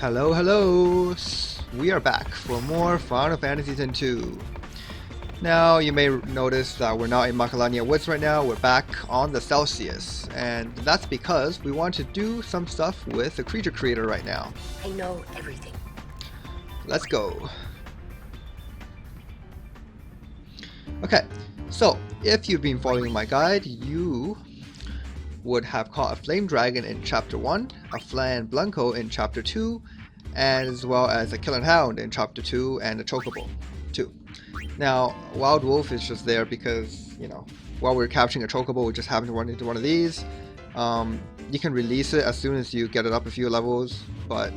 Hello, hello! We are back for more Final Fantasy X-2. Now, you may notice that we're not in Macalania Woods right now, we're back on the Celsius. And that's because we want to do some stuff with the creature creator right now. I know everything. Let's go. Okay, so if you've been following my guide, you would have caught a flame dragon in chapter 1, a flan blanco in chapter 2, as well as a killer hound in chapter 2 and a chocobo 2. Now, wild wolf is just there because, you know, while we're capturing a chocobo, we just happen to run into one of these. You can release it as soon as you get it up a few levels, but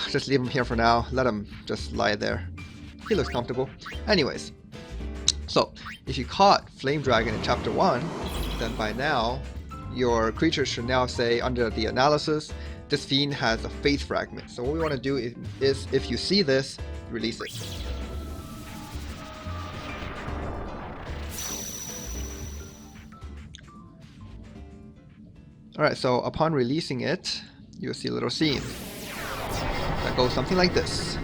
just leave him here for now. Let him just lie there. He looks comfortable. Anyways, so if you caught flame dragon in chapter 1, then by now your creature should now say under the analysis, this fiend has a faith fragment. So what we want to do is if you see this, release it. Alright, so upon releasing it, you'll see a little scene that goes something like this.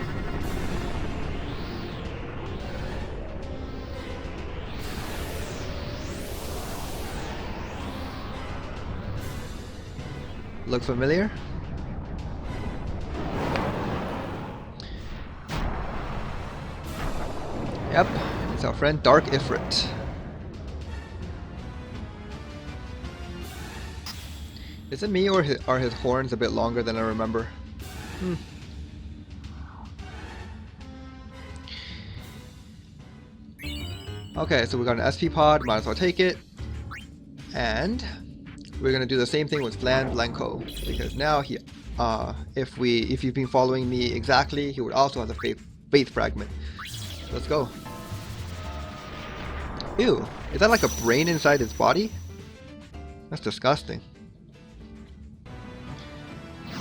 Look familiar? Yep, it's our friend Dark Ifrit. Is it me or are his horns a bit longer than I remember? Okay, so we got an SP pod, might as well take it. And we're gonna do the same thing with Flan Blanco, because now he, if you've been following me exactly, he would also have the faith fragment. Let's go. Ew, is that like a brain inside his body? That's disgusting.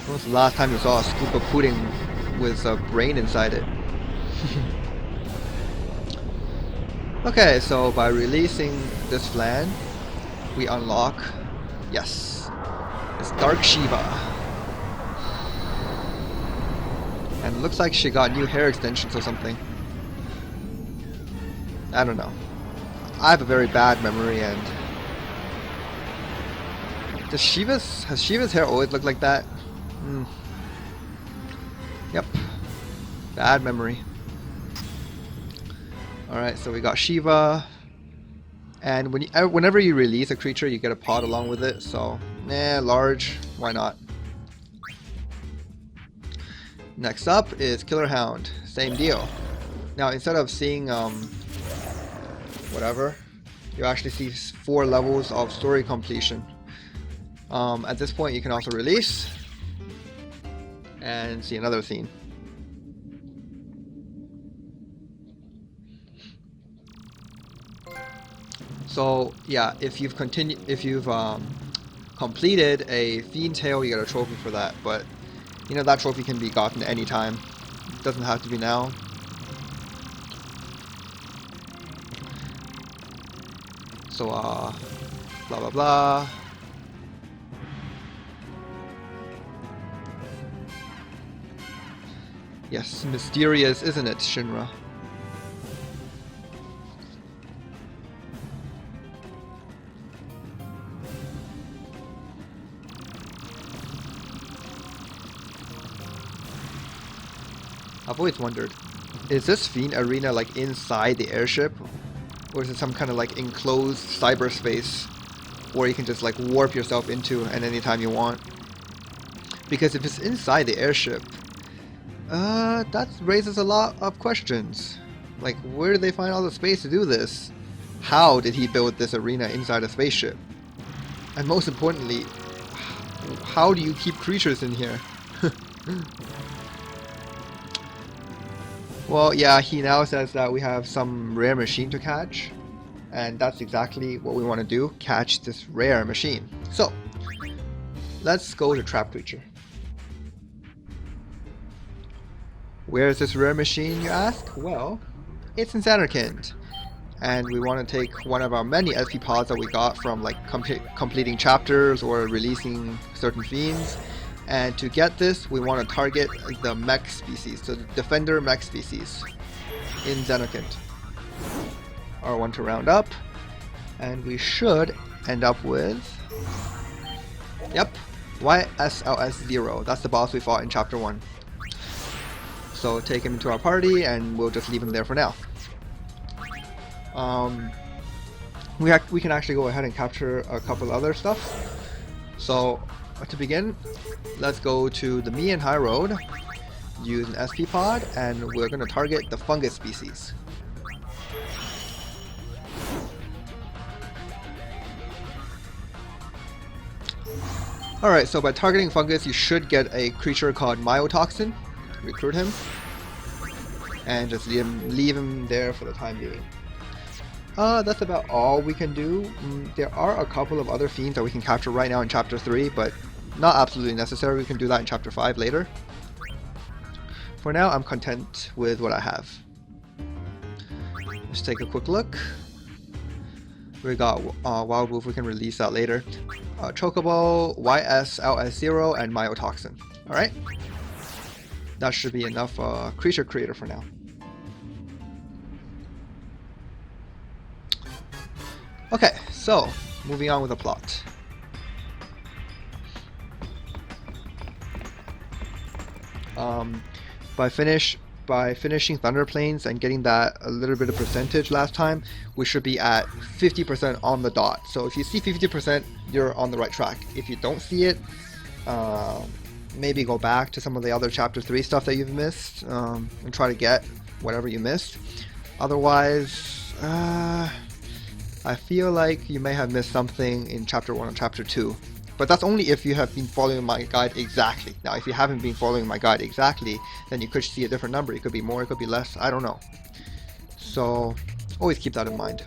When was the last time you saw a scoop of pudding with a brain inside it? Okay, so by releasing this Flan, we unlock, yes, it's Dark Shiva. And it looks like she got new hair extensions or something. I don't know. I have a very bad memory, and has Shiva's hair always looked like that? Yep. Bad memory. Alright, so we got Shiva. And whenever you release a creature, you get a pod along with it, so large, why not? Next up is Killer Hound. Same deal. Now instead of seeing whatever, you actually see 4 levels of story completion. At this point you can also release and see another scene. So yeah, if you've completed a Fiend Tail, you get a trophy for that, but you know that trophy can be gotten anytime. It doesn't have to be now. So blah blah blah. Yes, mysterious, isn't it, Shinra? I've always wondered, is this Fiend Arena like inside the airship? Or is it some kind of like enclosed cyberspace where you can just like warp yourself into at any time you want? Because if it's inside the airship, that raises a lot of questions. Like, where did they find all the space to do this? How did he build this arena inside a spaceship? And most importantly, how do you keep creatures in here? Well, yeah, he now says that we have some rare machine to catch, and that's exactly what we want to do, catch this rare machine. So, let's go to Trap Creature. Where is this rare machine, you ask? Well, it's in Zanarkand, and we want to take one of our many SP pods that we got from like completing chapters or releasing certain fiends, And to get this, we want to target the mech species, so the defender mech species in Xenokint. R1 to round up, and we should end up with, yep, YSLS0. That's the boss we fought in Chapter 1. So take him into our party, and we'll just leave him there for now. We can actually go ahead and capture a couple other stuff. So to begin, let's go to the Mian High Road, use an SP pod, and we're going to target the fungus species. Alright, so by targeting fungus, you should get a creature called Myotoxin. Recruit him, and just leave him there for the time being. That's about all we can do. There are a couple of other fiends that we can capture right now in Chapter 3, but not absolutely necessary. We can do that in Chapter 5 later. For now, I'm content with what I have. Let's take a quick look. We got Wild Wolf, we can release that later. Chocobo, YSLS0, and Myotoxin. Alright? That should be enough creature creator for now. Okay, so moving on with the plot. By finishing Thunder Plains and getting that a little bit of percentage last time, we should be at 50% on the dot. So if you see 50%, you're on the right track. If you don't see it, maybe go back to some of the other Chapter 3 stuff that you've missed, and try to get whatever you missed. Otherwise, I feel like you may have missed something in Chapter 1 or Chapter 2. But that's only if you have been following my guide exactly. Now, if you haven't been following my guide exactly, then you could see a different number. It could be more, it could be less, I don't know. So, always keep that in mind.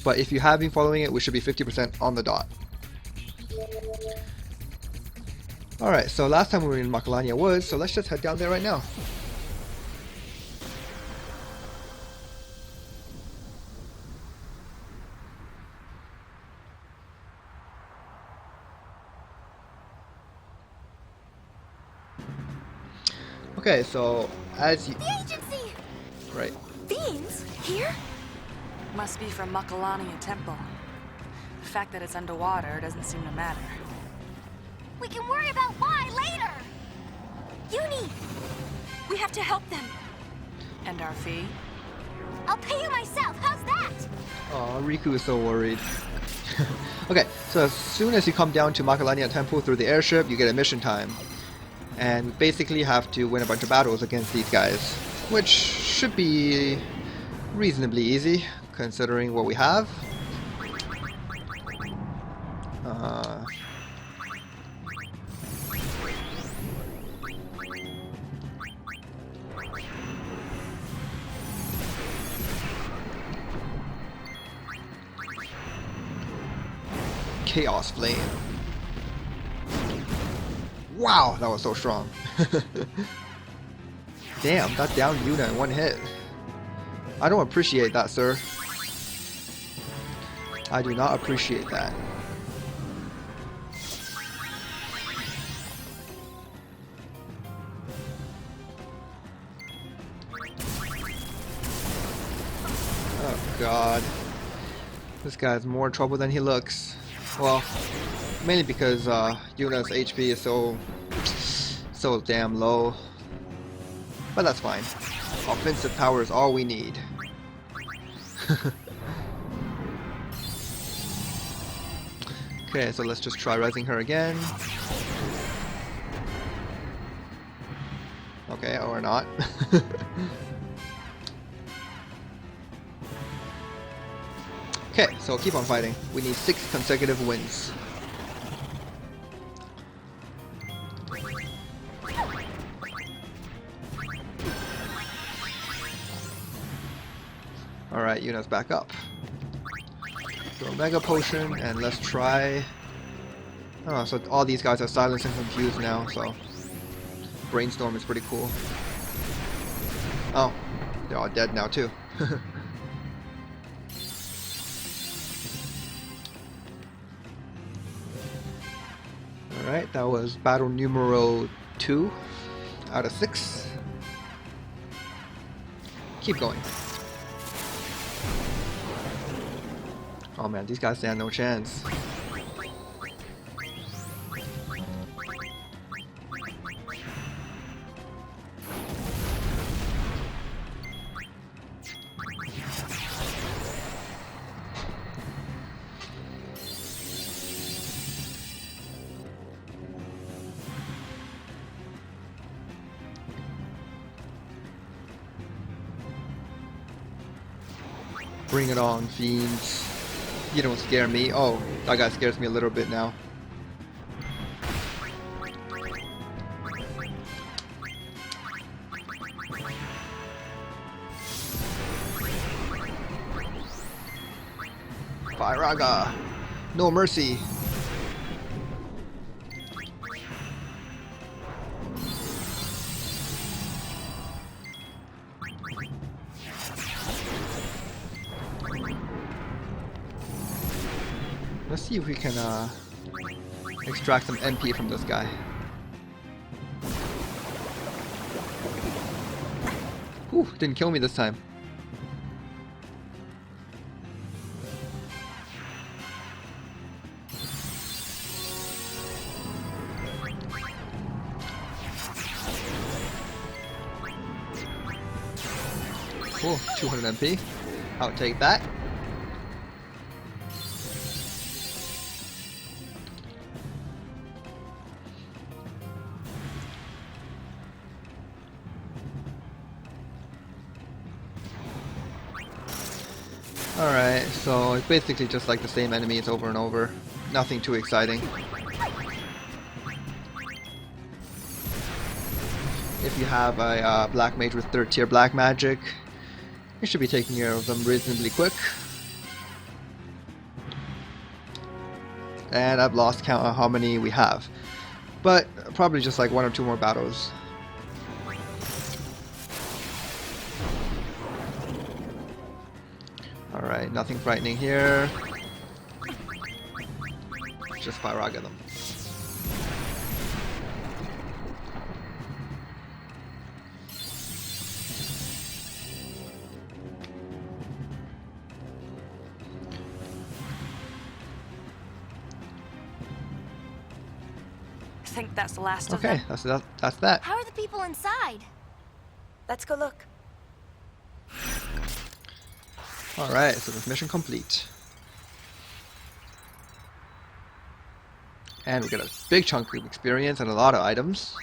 But if you have been following it, we should be 50% on the dot. Alright, so last time we were in Macalania Woods, so let's just head down there right now. Okay, so as you... The agency! Right. Fiends? Here? Must be from Macalania Temple. The fact that it's underwater doesn't seem to matter. We can worry about why later! Uni! We have to help them. And our fee? I'll pay you myself, how's that? Aw, Riku is so worried. Okay, so as soon as you come down to Macalania Temple through the airship, you get a mission time. And we basically have to win a bunch of battles against these guys, which should be reasonably easy, considering what we have. Chaos Flame. Wow, that was so strong. Damn, that downed Yuna in one hit. I don't appreciate that, sir. I do not appreciate that. Oh god. This guy's more trouble than he looks. Well, mainly because Yuna's HP is so damn low. But that's fine. Offensive power is all we need. Okay, so let's just try resing her again. Okay, or not. Okay, so keep on fighting. We need 6 consecutive wins. Alright, Yuna's back up. Throw a Mega Potion, and let's try... Oh, so all these guys are silenced and confused now, so... Brainstorm is pretty cool. Oh, they're all dead now too. Alright, that was battle numero 2 out of 6. Keep going. Oh man, these guys stand no chance. Bring it on, fiends. You don't scare me. Oh, that guy scares me a little bit now. Firaga! No mercy! Let's see if we can extract some MP from this guy. Whew, didn't kill me this time. Cool, 200 MP. I'll take that. Alright, so it's basically just like the same enemies over and over. Nothing too exciting. If you have a black mage with 3rd tier black magic, you should be taking care of them reasonably quick. And I've lost count on how many we have. But probably just like 1 or 2 more battles. Alright, nothing frightening here. Just Firaga them. I think that's the last of Okay, them. that's that. How are the people inside? Let's go look. Alright, so this mission complete. And we get a big chunk of experience and a lot of items.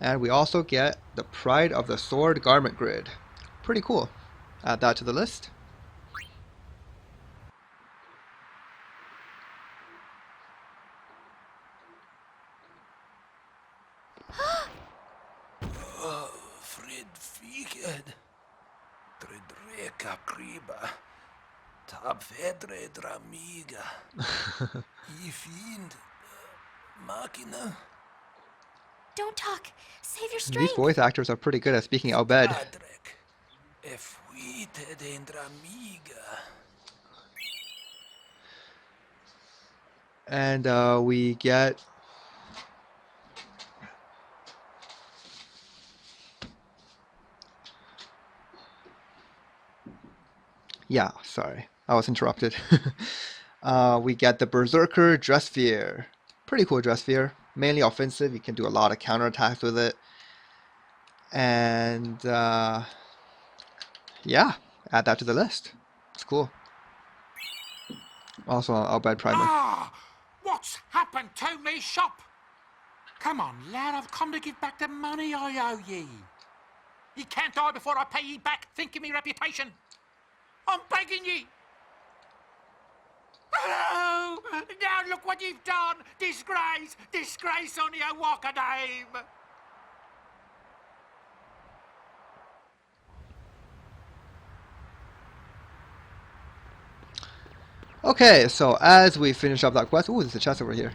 And we also get the Pride of the Sword garment grid. Pretty cool. Add that to the list. Fred Fieged. Tredreka Kriba. Tab Vedre Dramiga. I fiend. Machina. Don't talk. Save your These strength. voice actors are pretty good at speaking Albed. Adrek. Efuite Dendramiga. And we get yeah, sorry, I was interrupted. We get the Berserker dress sphere. Pretty cool dress sphere. Mainly offensive. You can do a lot of counterattacks with it. And yeah, add that to the list. It's cool. Also, Albed Primer. Ah! What's happened to me shop? Come on, lad, I've come to give back the money I owe ye. Ye can't die before I pay ye back. Think of me reputation. I'm begging ye. Oh, now look what you've done. Disgrace, disgrace on your walk of name. Okay, so as we finish up that quest, ooh, there's a chest over here.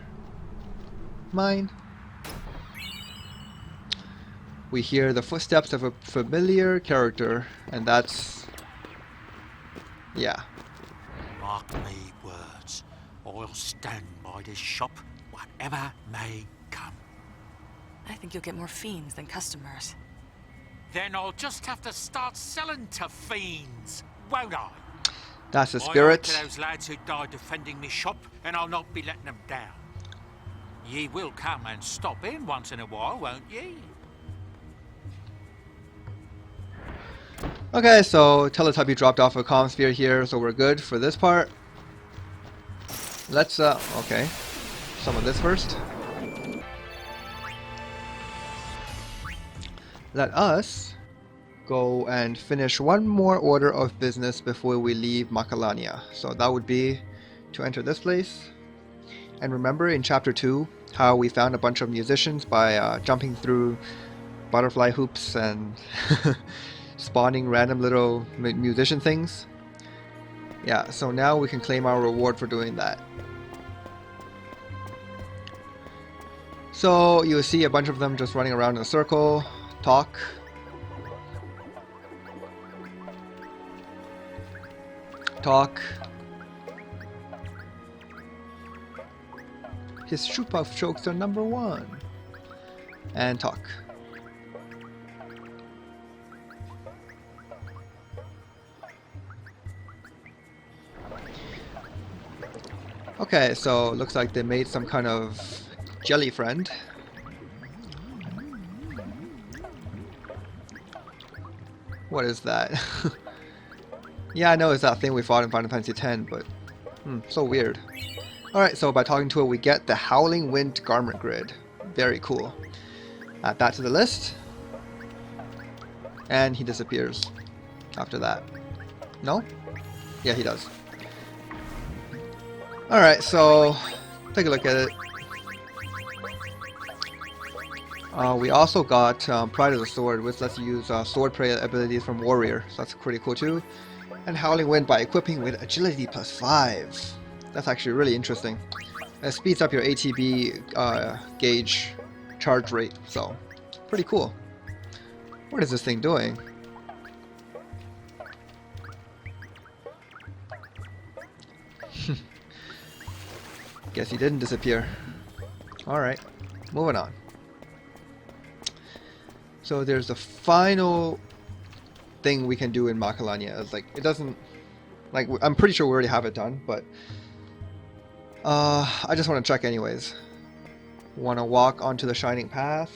Mine. We hear the footsteps of a familiar character, and that's... yeah. Mark me words. I'll stand by this shop, whatever may come. I think you'll get more fiends than customers. Then I'll just have to start selling to fiends, won't I? That's the I owe spirit. to those lads who died defending me shop, and I'll not be letting them down. Ye will come and stop in once in a while, won't ye? Okay, so Teletubby dropped off a comm sphere here, so we're good for this part. Let's, okay. Summon this first. Let us go and finish one more order of business before we leave Macalania. So that would be to enter this place. And remember in chapter 2 how we found a bunch of musicians by jumping through butterfly hoops and spawning random little musician things? Yeah, so now we can claim our reward for doing that. So you'll see a bunch of them just running around in a circle, talk. Talk. His shoot-off jokes are #1. And talk. Okay, so looks like they made some kind of jelly friend. What is that? Yeah, I know it's that thing we fought in Final Fantasy X, but so weird. Alright, so by talking to it, we get the Howling Wind garment grid. Very cool. Add that to the list. And he disappears after that. No? Yeah, he does. Alright, so take a look at it. We also got Pride of the Sword, which lets you use sword play abilities from Warrior, so that's pretty cool too. And Howling Wind by equipping with Agility +5. That's actually really interesting. It speeds up your ATB gauge charge rate, so pretty cool. What is this thing doing? Guess he didn't disappear. Alright, moving on. So there's the final thing we can do in Macalania. It's like, it doesn't, like, I'm pretty sure we already have it done, but I just want to check anyways. Want to walk onto the Shining Path.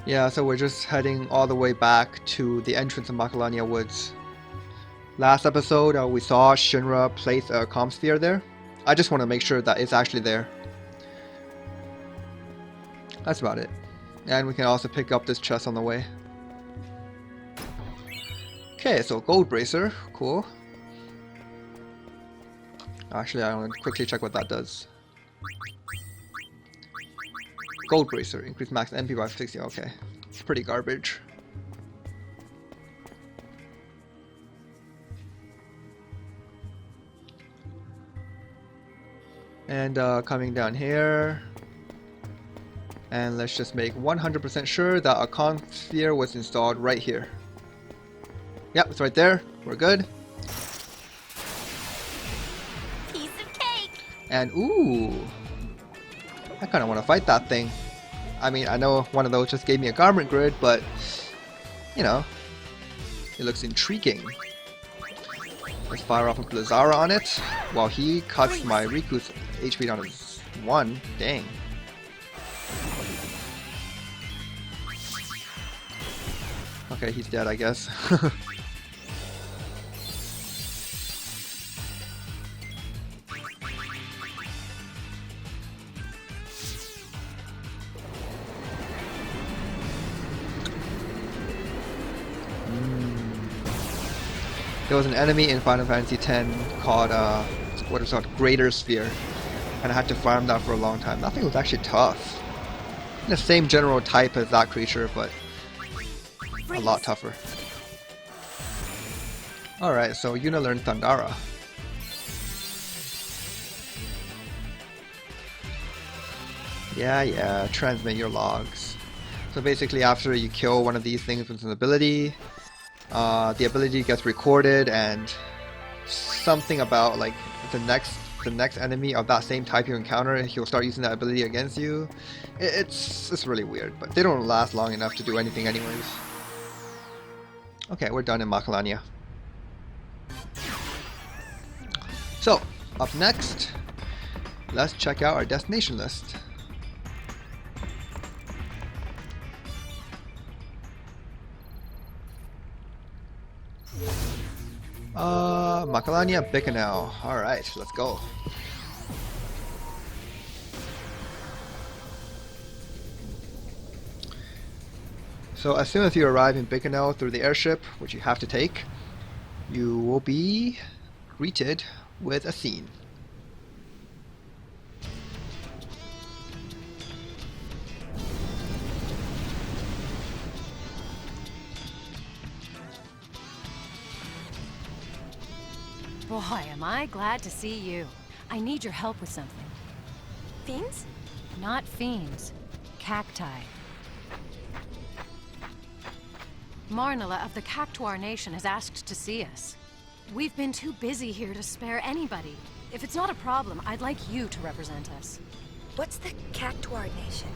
Yeah, so we're just heading all the way back to the entrance of Macalania Woods. Last episode, we saw Shinra place a comm sphere there. I just want to make sure that it's actually there. That's about it. And we can also pick up this chest on the way. Okay, so Gold Bracer, cool. Actually, I want to quickly check what that does. Gold Bracer, increase max MP by 60, okay. It's pretty garbage. And coming down here. And let's just make 100% sure that a comm sphere was installed right here. Yep, it's right there. We're good. Piece of cake. And ooh, I kind of want to fight that thing. I mean, I know one of those just gave me a garment grid, but you know, it looks intriguing. Let's fire off a Blizzara on it while he cuts my Riku's HP down to 1. Dang. Okay, he's dead, I guess. There was an enemy in Final Fantasy X called, what is it called? Greater Sphere. And I had to farm that for a long time. That thing was actually tough. The same general type as that creature, but a lot tougher. Alright, so Yuna learned Thundara. Yeah, transmit your logs. So basically after you kill one of these things with an ability, the ability gets recorded, and something about like the next enemy of that same type you encounter, he'll start using that ability against you. It's really weird, but they don't last long enough to do anything anyways. Okay, we're done in Macalania. So, up next, let's check out our destination list. Macalania, Bicanel. Alright, let's go. So as soon as you arrive in Bicanel through the airship, which you have to take, you will be greeted with a scene. Boy, am I glad to see you. I need your help with something. Fiends? Not fiends. Cacti. Marnala of the Cactuar Nation has asked to see us. We've been too busy here to spare anybody. If it's not a problem, I'd like you to represent us. What's the Cactuar Nation?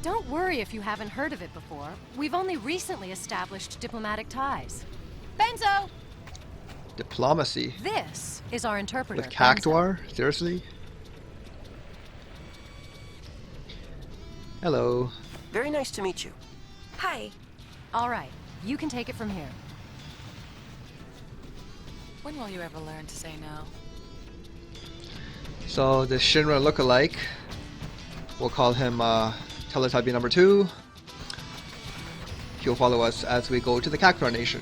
Don't worry if you haven't heard of it before. We've only recently established diplomatic ties. Benzo! Diplomacy? This is our interpreter. With Cactuar? Seriously? Hello. Very nice to meet you. Hi. All right, you can take it from here. When will you ever learn to say no? So the Shinra lookalike, we'll call him Teletubby number 2. He'll follow us as we go to the Cactuar Nation.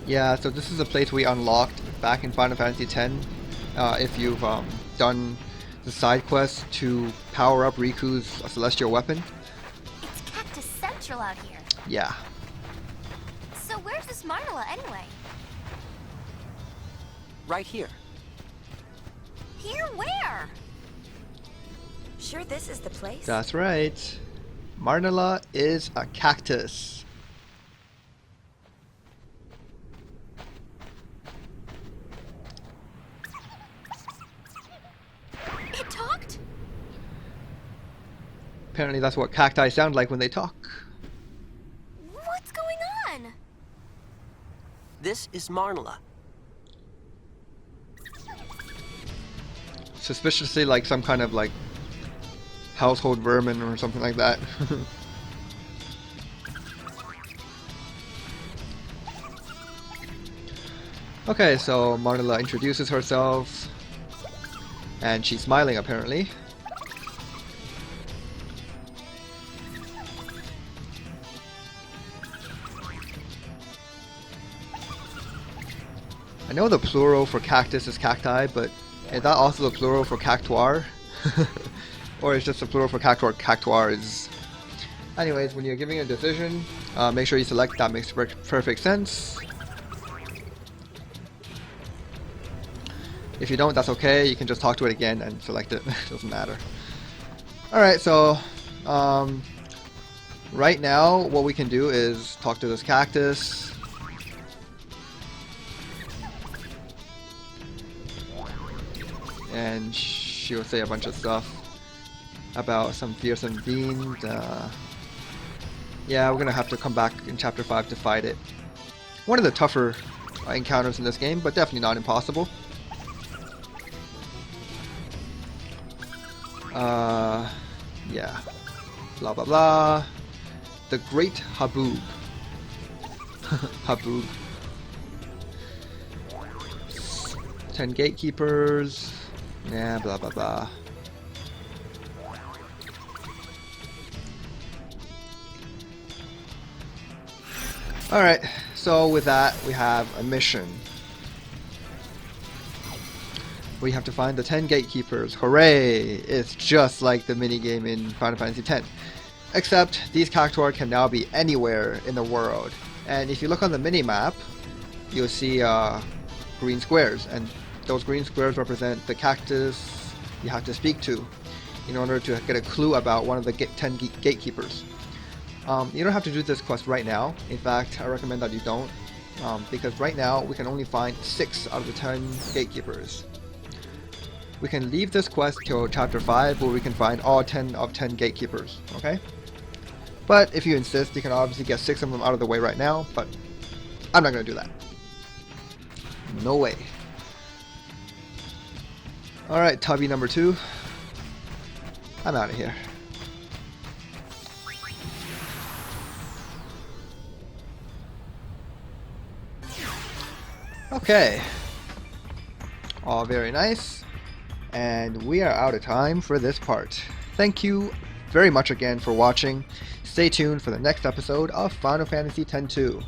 Yeah, so this is a place we unlocked back in Final Fantasy X. If you've done the side quest to power up Riku's celestial weapon. It's Cactus Central out here. Yeah. So where's this Marnala anyway? Right here. Here where? Sure this is the place? That's right. Marnala is a cactus. It talked? Apparently that's what cacti sound like when they talk. What's going on? This is Marnala. Suspiciously like some kind of like household vermin or something like that. Okay, so Marnala introduces herself, and she's smiling apparently. I know the plural for cactus is cacti, but is that also the plural for cactuar? Or is just the plural for cactuar? Cactuar is... Anyways, when you're giving a decision, make sure you select that makes perfect sense. If you don't, that's okay. You can just talk to it again and select it. Doesn't matter. Alright, so right now what we can do is talk to this cactus. And she'll say a bunch of stuff about some fearsome fiend. Yeah, we're gonna have to come back in Chapter 5 to fight it. One of the tougher encounters in this game, but definitely not impossible. Yeah. Blah blah blah. The Great Haboob. Haboob. 10 gatekeepers. Yeah, blah blah blah. Alright, so with that we have a mission. We have to find the 10 gatekeepers. Hooray! It's just like the minigame in Final Fantasy X. Except these cactuar can now be anywhere in the world. And if you look on the mini-map, you'll see green squares. And those green squares represent the cactus you have to speak to in order to get a clue about one of the 10 gatekeepers. You don't have to do this quest right now. In fact, I recommend that you don't. Because right now we can only find 6 out of the 10 gatekeepers. We can leave this quest till chapter 5 where we can find all 10 of 10 gatekeepers, okay? But if you insist, you can obviously get 6 of them out of the way right now, but I'm not going to do that. No way. Alright, Tubby number 2. I'm out of here. Okay. All very nice. And we are out of time for this part. Thank you very much again for watching. Stay tuned for the next episode of Final Fantasy X-2.